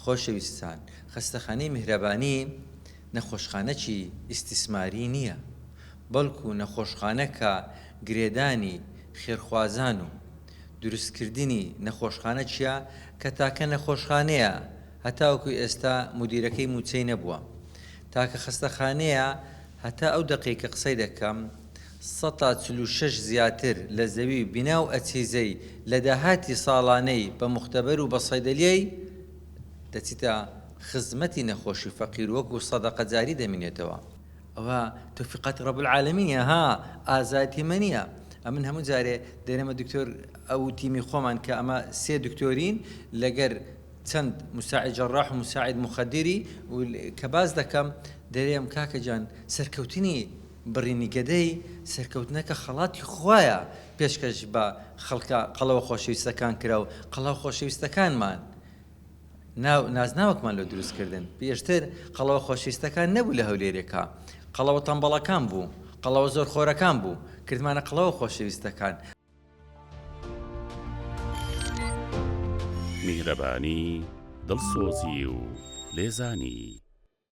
خۆشەویستان، خەستەخانەی میهرەبانی نەخۆشخانەکی ئیستیسماری نییە، بەڵکو نەخۆشخانە کە گرێدانی خێرخوازان و دروستکردنی نەخۆشخانە چییە کە تاکە نەخۆشخانەیە هەتاوەکو ئێستا مدیرەکەی موچەی نەبووە، تاکە خەستەخانەیە هەتا ئەو دەقەیەکە قسەی دەکەم 146 زیاتر لە زەوی بیناو ئەچیزەی لە داهاتی ساڵانەی بە مختبەر و بە سەیدەلیەی دەچیتە خزمەتی نەخۆشی فەقیر وەکو سەدەقەجاری دەمێنێتەوە. ئەوە تەوفیقاتی ڕەب العالەمینە، ها ئازادی منیە. ئەمن هەموو جارێ دەرێمە دکتۆر ئەو تیمی خۆمان کە ئەمە 3 دکتۆرین لەگەر چەند مساعد جەڕاح و مساعد مخدری کە باز دەکەم دەرێم کاکە جان سەرکەوتنی بڕینی گەدەی سەرکەوتنەکە خەڵاتی خوایە پێشکەش بە خەڵکە قەڵەوە خۆشەویستەکان کرا و قەڵەوە خۆشەویستەکانمان نازناوەکمان لە دروستکردن. پێشتر قەڵەوە خۆشەویستەکان نەبوو لە هەولێرێکە، قەڵەوە تەمبەڵەکان بوو، قەڵەوە زۆر خۆرەکان بوو، کردمانە قەڵەوە خۆشەویستەکان. میهرەبانی دڵسۆزی و لێزانی